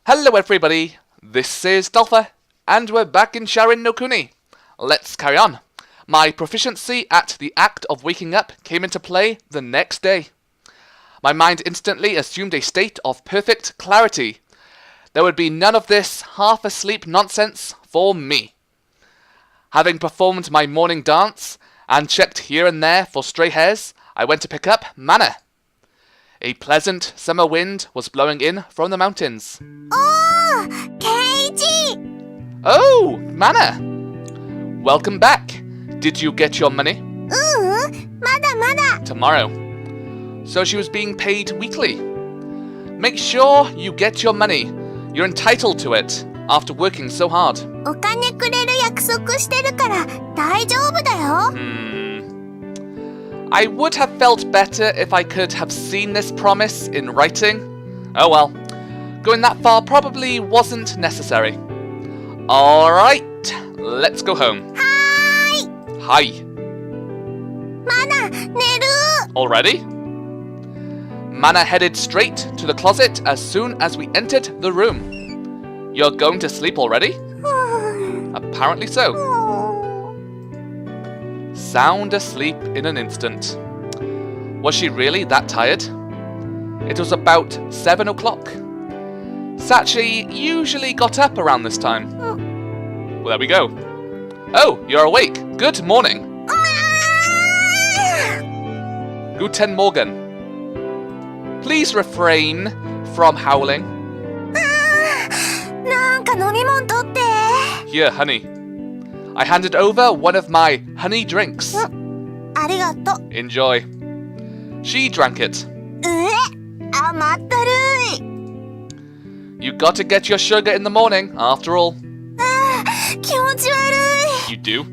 Hello everybody, this is Dolpha, and we're back in Sharin no Kuni. Let's carry on. My proficiency at the act of waking up came into play the next day. My mind instantly assumed a state of perfect clarity. There would be none of this half-asleep nonsense for me. Having performed my morning dance, and checked here and there for stray hairs, I went to pick up Mana. A pleasant summer wind was blowing in from the mountains. Oh, Keiji! Oh, Mana! Welcome back. Did you get your money? Mada. Tomorrow. So she was being paid weekly. Make sure you get your money. You're entitled to it after working so hard. お金くれる約束してるから大丈夫だよ。I would have felt better if I could have seen this promise in writing. Oh well. Going that far probably wasn't necessary. Alright, let's go home. Hi. Mana, 寝る。 Already? Mana headed straight to the closet as soon as we entered the room. You're going to sleep already? Apparently so. Sound asleep in an instant. Was she really that tired? It was about 7 o'clock. Sachi usually got up around this time. Well, there we go. Oh, you're awake. Good morning. Guten Morgen. Please refrain from howling. なんか飲み物取って。 Here, honey. I handed over one of my honey drinks. ありがとう。 Enjoy. She drank it. 甘ったるい。 You got to get your sugar in the morning, after all. 気持ち悪い。 You do.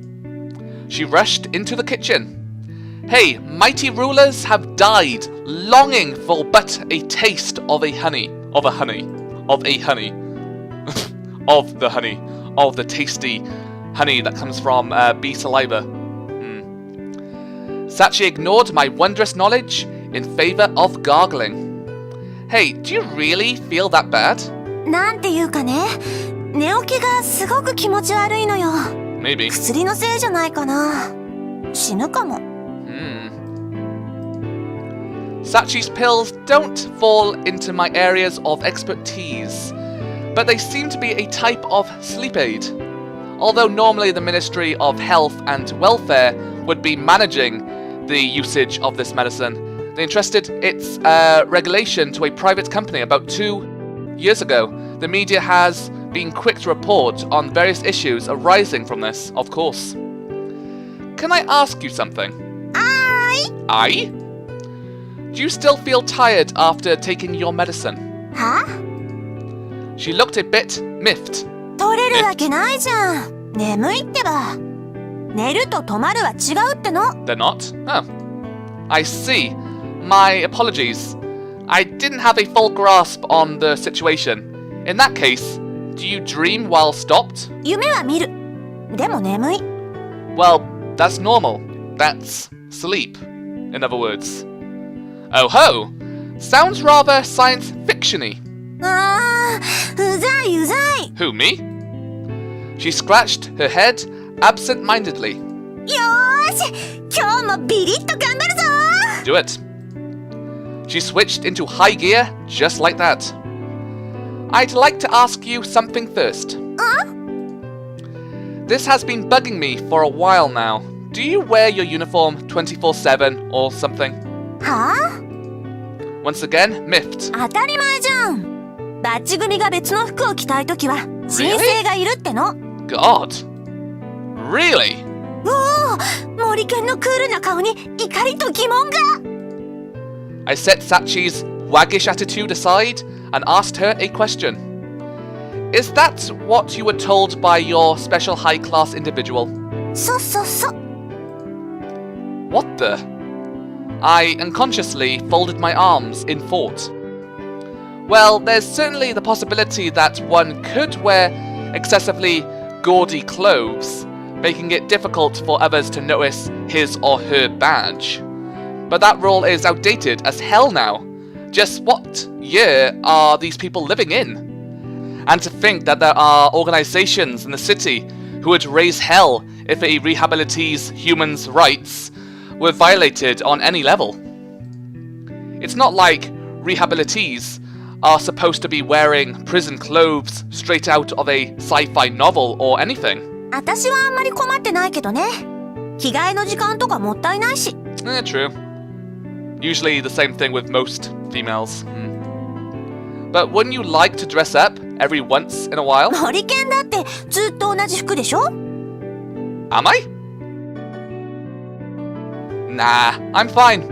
She rushed into the kitchen. Hey, mighty rulers have died, longing for but a taste of the honey. Of the tasty honey that comes from bee saliva. Sachi ignored my wondrous knowledge in favor of gargling. Hey, do you really feel that bad? なんていうかね、寝起きがすごく気持ち悪いのよ。 Maybe. 薬のせいじゃないかな。死ぬかも。Sachi's pills don't fall into my areas of expertise, but they seem to be a type of sleep aid. Although normally the Ministry of Health and Welfare would be managing the usage of this medicine, they entrusted its regulation to a private company about 2 years ago. The media has been quick to report on various issues arising from this, of course. Can I ask you something? Aye? Do you still feel tired after taking your medicine? は？ She looked a bit miffed. 取れるわけないじゃん。眠いってば。寝ると止まるは違うっての。 They're not? Oh. I see. My apologies. I didn't have a full grasp on the situation. In that case, do you dream while stopped? 夢は見る。でも眠い。 Well, that's normal. That's sleep, in other words. Oh ho! Sounds rather science fiction-y. あー、うざいうざい。 Who, me? She scratched her head absent-mindedly. よーし、今日もビリッと頑張るぞ。 Do it. She switched into high gear just like that. I'd like to ask you something first. This has been bugging me for a while now. Do you wear your uniform 24/7 or something? はぁ？ Once again, miffed. 当たり前じゃん。バッチ組が別の服を着たいときは申請がいるっての。God. Really? おお、森健のクールな顔に怒りと疑問が。 I set Sachi's waggish attitude aside and asked her a question. Is that what you were told by your special high-class individual? そう。 What the? I unconsciously folded my arms in thought. Well, there's certainly the possibility that one could wear excessively gaudy clothes, making it difficult for others to notice his or her badge. But that rule is outdated as hell now. Just what year are these people living in? And to think that there are organizations in the city who would raise hell if a rehabilitee's human's rights were violated on any level. It's not like rehabilitees are supposed to be wearing prison clothes straight out of a sci-fi novel or anything. 私はあんまり困ってないけどね。着替えの時間とかもったいないし。True. Usually the same thing with most females. But wouldn't you like to dress up every once in a while? ハリケーンだってずっと同じ服でしょ？ Am I? Nah, I'm fine.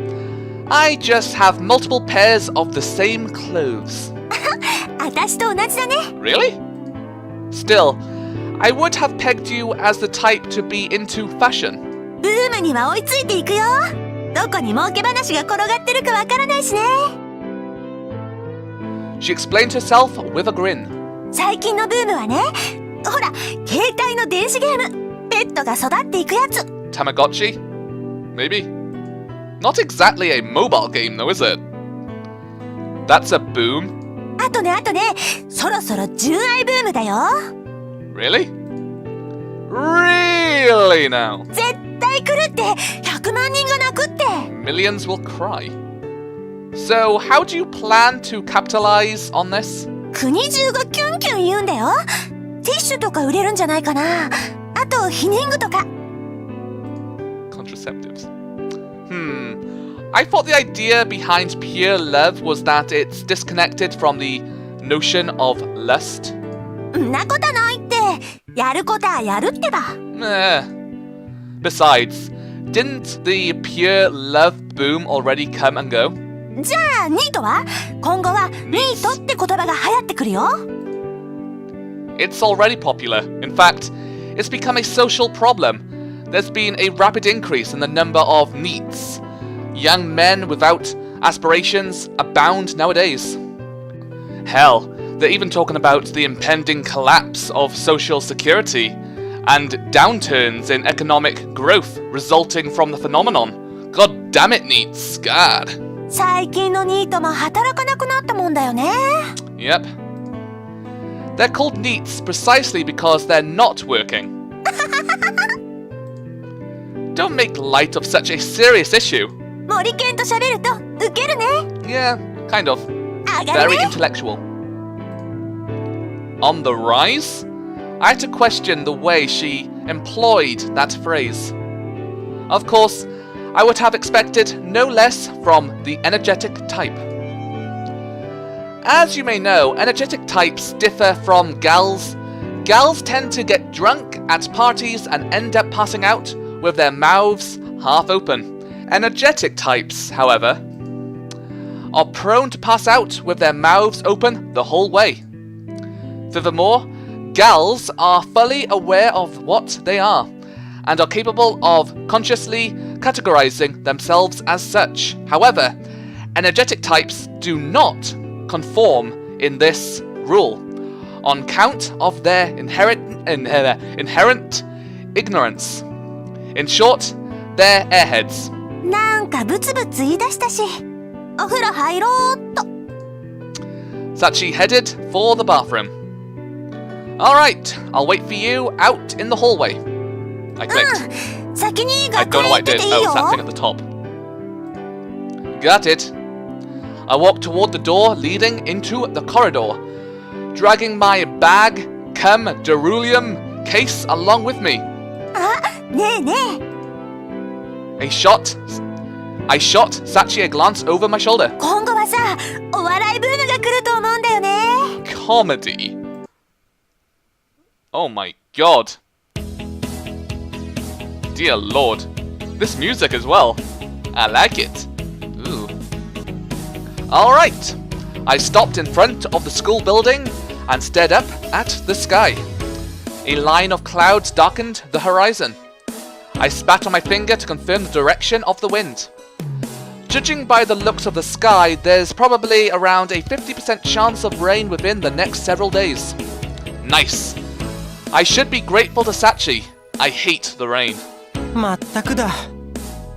I just have multiple pairs of the same clothes. 私と同じだね。 Really? Still, I would have pegged you as the type to be into fashion. ブームには追いついていくよ。どこに儲け話が転がってるかわからないしね。She explained herself with a grin. 最近のブームはね、ほら、携帯の電子ゲーム。ペットが育っていくやつ。Tamagotchi? Maybe? Not exactly a mobile game though, is it? That's a boom. あとね、そろそろ純愛ブームだよ。Really? Really now? 絶対来るって、100万人が泣くって。Millions will cry. So, how do you plan to capitalize on this? 国中がキュンキュン言うんだよ。ティッシュとか売れるんじゃないかな。あと、避妊具とか。Contraceptives. I thought the idea behind pure love was that it's disconnected from the notion of lust. んなことないって。やることはやるってば。Besides, didn't the pure love boom already come and go? じゃあ、ニートは？今後はニートって言葉が流行ってくるよ。It's already popular. In fact, it's become a social problem. There's been a rapid increase in the number of NEETs. Young men without aspirations abound nowadays. Hell, they're even talking about the impending collapse of social security and downturns in economic growth resulting from the phenomenon. God damn it, NEETs. God. 最近のニートも働かなくなったもんだよね。Yep. They're called NEETs precisely because they're not working. Don't make light of such a serious issue. 森健と喋るとウケるね。Yeah, kind of. 上がる Very ね。 intellectual. On the rise? I had to question the way she employed that phrase. Of course, I would have expected no less from the energetic type. As you may know, energetic types differ from gals. Gals tend to get drunk at parties and end up passing out with their mouths half open. Energetic types, however, are prone to pass out with their mouths open the whole way. Furthermore, gals are fully aware of what they are and are capable of consciously categorizing themselves as such. However, energetic types do not conform in this rule on account of their inherent ignorance. In short, they're airheads. なんかブツブツ言い出したし、お風呂入ろうっと。Sachi headed for the bathroom. Alright, I'll wait for you out in the hallway. I clicked. 先に I 学 don't know 校行 what って I て did. いい Oh, よ。 it's that thing at the top. Got it. I walked toward the door leading into the corridor, dragging my bag, cum, derulium case along with me. あ、ねえねえ。I shot Sachi a glance over my shoulder. 今後はさ、お笑いブームが来ると思うんだよね。Comedy. Oh my god. Dear lord. This music as well. I like it. Ooh. Alright. I stopped in front of the school building and stared up at the sky. A line of clouds darkened the horizon. I spat on my finger to confirm the direction of the wind. Judging by the looks of the sky, there's probably around a 50% chance of rain within the next several days. Nice. I should be grateful to Sachi. I hate the rain. まったくだ。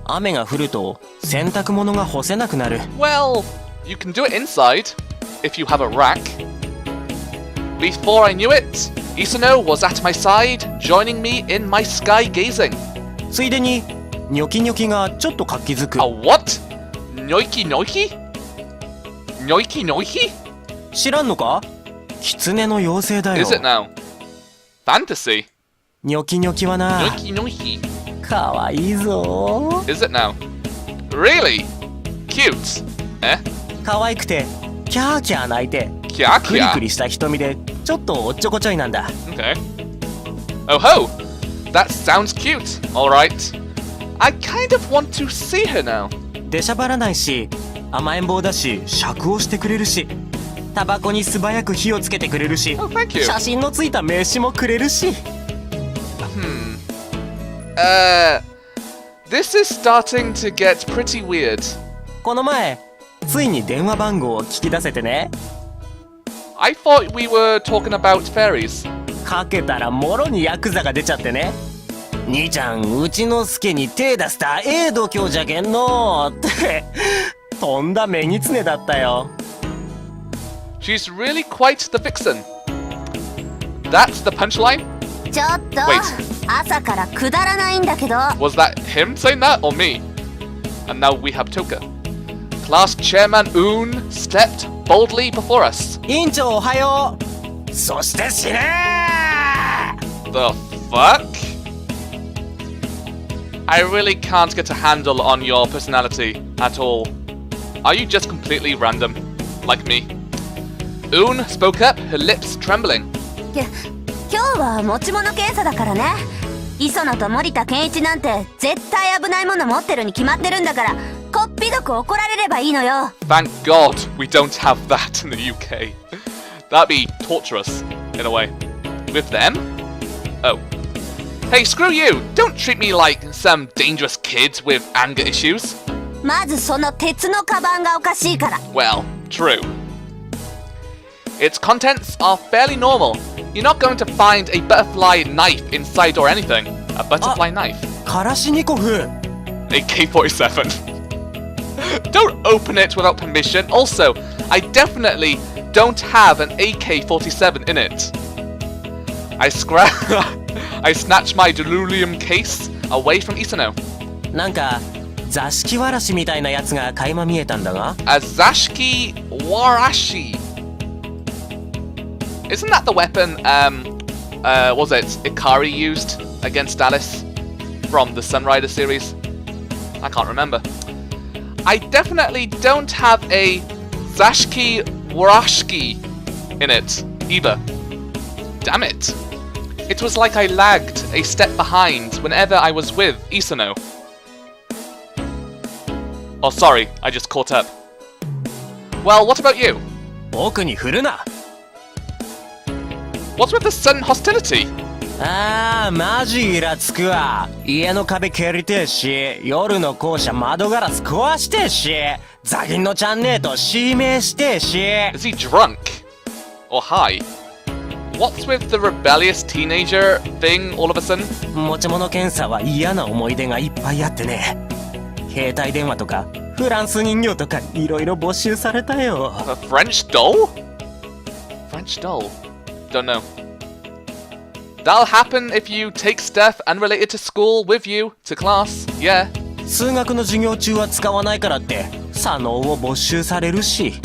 雨が降ると洗濯物が干せなくなる。Well, you can do it inside, if you have a rack. Before I knew it, Isano was at my side, joining me in my sky gazing. ついでにニョキニョキがちょっと活気づく。 A what? Nyokinyoki? Nyokinyoki? 知らんのか？狐の妖精だよ。 Is it now? Fantasy? ニョキニョキはな、 Nyokinyoki? かわいいぞ。 Is it now? Really? Cute? Eh? 可愛くてキャーキャー泣いて Kya クリク kya? リした瞳でちょっとおっちょこちょいなんだ。 Okay. Oh ho! That sounds cute. Alright. I kind of want to see her now. 出しゃばらないし甘えん坊だし酌をしてくれるしタバコに素早く火をつけてくれるし Oh, thank you. 写真のついた名刺もくれるし。 This is starting to get pretty weird. この前ついに電話番号を聞き出せてね。 I thought we were talking about fairies. かけたらもろにヤクザが出ちゃってね。兄ちゃんうちの助に手出した度胸じゃけんのってとんだ目につねだったよ。 She's really quite the vixen. That's the punchline? ちょっと Wait. 朝からくだらないんだけど Was that him saying that or me? And now we have Toka. Class chairman Un stepped boldly before us. 委員長おはよう。そして死ねー。 The fuck? I really can't get a handle on your personality at all. Are you just completely random, like me? Un spoke up, her lips trembling. 今日は持ち物検査だからね。磯野と森田健一なんて絶対危ないもの持ってるに決まってるんだからこっぴどく怒られればいいのよ。 Thank God we don't have that in the UK. That'd be torturous, in a way. With them? Oh. Hey, screw you! Don't treat me like some dangerous kid with anger issues. まずその鉄のカバンがおかしいから。 Well, true. Its contents are fairly normal. You're not going to find a butterfly knife inside or anything. A butterfly knife. カラシニコフ。 AK-47. Don't open it without permission. Also, I definitely don't have an AK-47 in it. I snatched my delirium case away from Isano. なんか座敷わらしみたいなやつが垣間見えたんだが。 A Zashiki Warashi. Isn't that the weapon, was it Ikari used against Alice from the Sunrider series? I can't remember. I definitely don't have a Zashiki Warashki in it either. Damn it. It was like I lagged a step behind whenever I was with Isano. Oh, sorry, I just caught up. Well, what about you? 奥に振るな。 What's with the sudden hostility? ああマジイラつくわ。家の壁蹴りてえし夜の校舎窓ガラス壊してえしザギンのチャンネルと指名してえし。 Is he drunk? Or high? What's with the rebellious teenager thing all of a sudden? 持ち物検査は嫌な思い出がいっぱいあってね。携帯電話とかフランス人形とかいろいろ没収されたよ。 A French doll? French doll? Don't know. That'll happen if you take stuff unrelated to school with you to class, yeah. 数学の授業中は使わないからって左脳を没収されるし。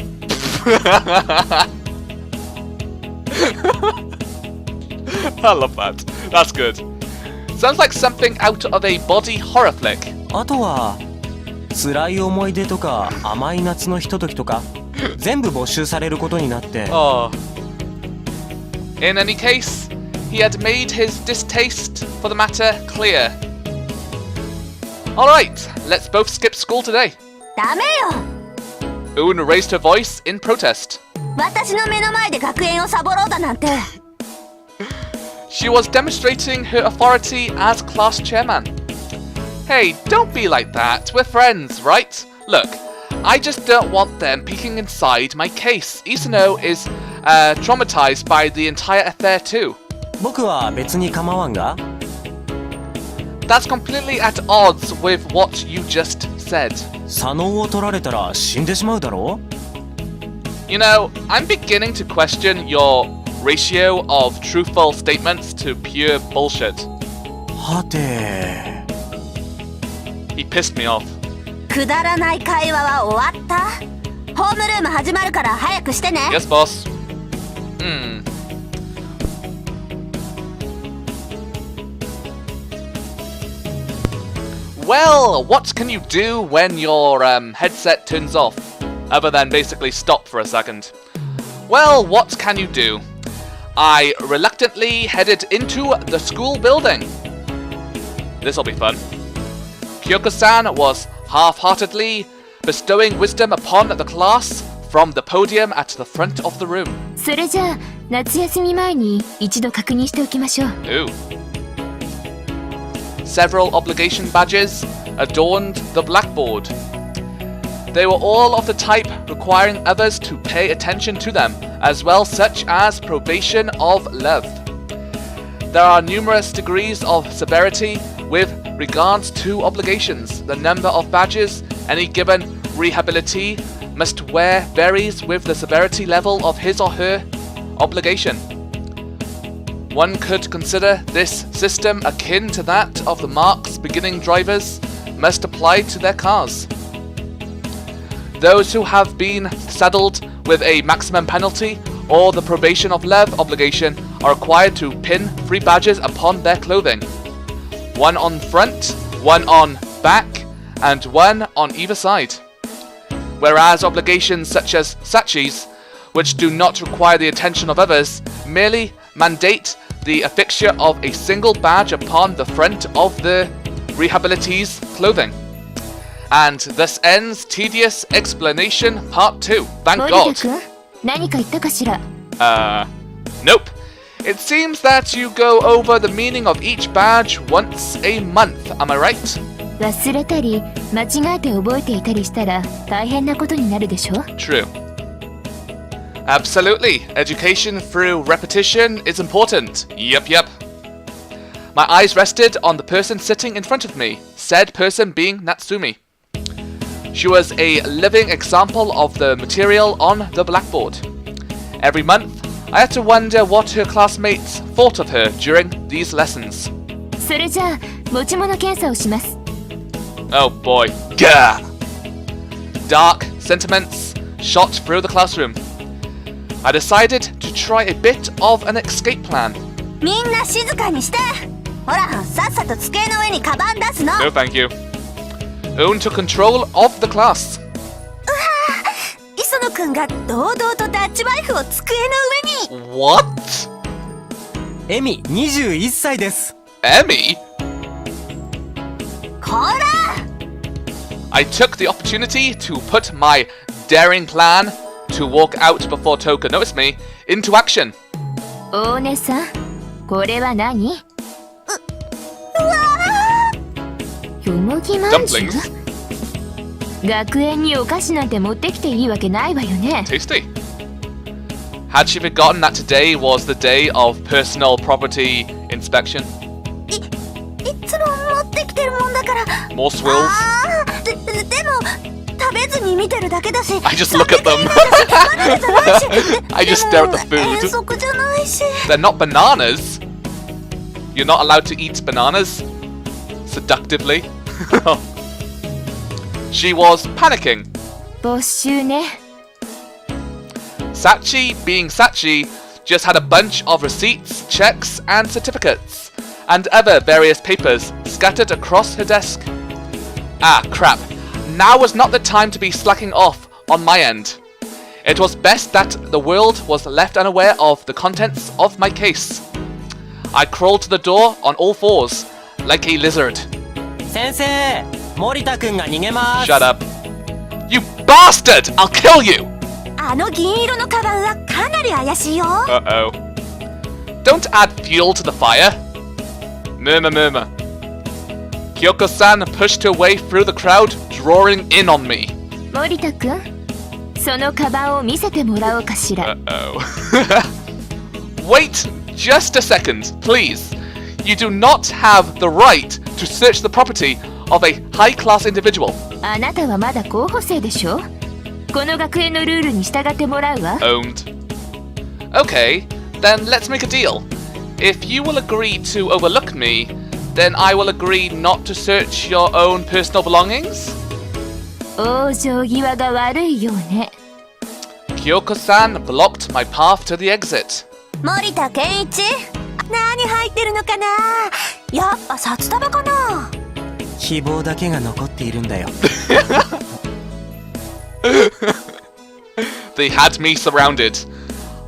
I love that. That's good. Sounds like something out of a body horror flick. あとは辛い思い出とか甘い夏のひとときとか全部没収されることになって。 Oh. In any case, he had made his distaste for the matter clear. Alright, let's both skip school today. ダメよ。 Un raised her voice in protest. 私の目の前で学園をサボろうだなんて。 She was demonstrating her authority as class chairman. Hey, don't be like that. We're friends, right? Look, I just don't want them peeking inside my case. Isano is traumatized by the entire affair too. 僕は別に構わんが。 That's completely at odds with what you just said. 左脳を取られたら死んでしまうだろう。 You know, I'm beginning to question your ratio of truthful statements to pure bullshit. はて He pissed me off. くだらない会話は終わった？ホームルーム始まるから早くしてね。 Yes, boss. Well, what can you do when your headset turns off? Other than basically stop for a second. Well, what can you do? I reluctantly headed into the school building. This'll be fun. Kyoko-san was half-heartedly bestowing wisdom upon the class from the podium at the front of the room. それじゃあ夏休み前に一度確認しておきましょう。 Ooh. Several obligation badges adorned the blackboard. They were all of the type requiring others to pay attention to them, as well such as probation of love. There are numerous degrees of severity with regards to obligations. The number of badges any given rehabilitee must wear varies with the severity level of his or her obligation. One could consider this system akin to that of the marks beginning drivers must apply to their cars. Those who have been saddled with a maximum penalty or the probation of love obligation are required to pin 3 badges upon their clothing. 1 on front, 1 on back, and 1 on either side. Whereas obligations such as sachi's, which do not require the attention of others, merely mandate the affixure of a single badge upon the front of the rehabilitee's clothing. And thus ends tedious explanation part 2. Thank 森 God. 田君、何か言ったかしら？ Nope. It seems that you go over the meaning of each badge once a month. Am I right? 忘れたり間違えて覚えていたりしたら大変なことになるでしょ？ True. Absolutely. Education through repetition is important. Yep. My eyes rested on the person sitting in front of me, said person being Natsumi. She was a living example of the material on the blackboard. Every month, I had to wonder what her classmates thought of her during these lessons. それじゃあ持ち物検査をします。 Oh boy. Gah! Dark sentiments shot through the classroom. I decided to try a bit of an escape plan. みんな静かにして。ほら、さっさと机の上にカバン出すの。 No thank you. Own took control of the class. 磯野くんが堂々とダッチワイフを机の上に。 What? エミ21歳です。 Emmy? こら！ I took the opportunity to put my daring plan to walk out before Toka noticed me into action. 大根さん、これは何？よもぎまんじゅう？ Dumplings? 学園にお菓子なんて持ってきていいわけないわよね。 Tasty. Had she forgotten that today was the day of personal property inspection? いつも持ってきてるもんだから。 More swills? でも食べずに見てるだけだし。 I just look at them. I just stare at the food. 遠足じゃないし。 They're not bananas. You're not allowed to eat bananas? Seductively. She was panicking. 没収ね。 Sachi, being Sachi, just had a bunch of receipts, checks, and certificates, and other various papers scattered across her desk. Ah, crap. Now was not the time to be slacking off on my end. It was best that the world was left unaware of the contents of my case. I crawled to the door on all fours, like a lizard. 先生、森田くんが逃げます。 Shut up. You bastard! I'll kill you! あの銀色のカバンはかなり怪しいよ。 Uh-oh. Don't add fuel to the fire. Murmur. Kyoko-san pushed her way through the crowd, drawing in on me. 森田くん、そのカバンを見せてもらおうかしら。 Uh-oh. Wait just a second, please. You do not have the right to search the property of a high-class individual. あなたはまだ候補生でしょ？この学園のルールに従ってもらうわ。Owned. Okay, then let's make a deal. If you will agree to overlook me, then I will agree not to search your own personal belongings. 往生際が悪いようね。 Kyoko-san blocked my path to the exit. 森田健一、何入ってるのかな。やっぱ札束かな。希望だけが残っているんだよ。They had me surrounded.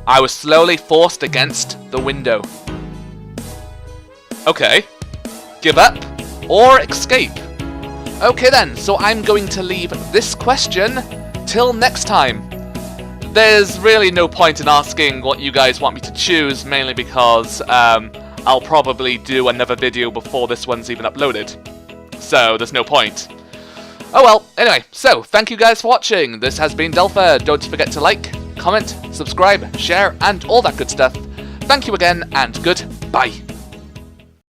I was slowly forced against the window. Okay. Give up or escape? Okay then, so I'm going to leave this question till next time. There's really no point in asking what you guys want me to choose, mainly because I'll probably do another video before this one's even uploaded. So there's no point. Oh well, anyway, so thank you guys for watching. This has been Delpha. Don't forget to like, comment, subscribe, share, and all that good stuff. Thank you again, and goodbye.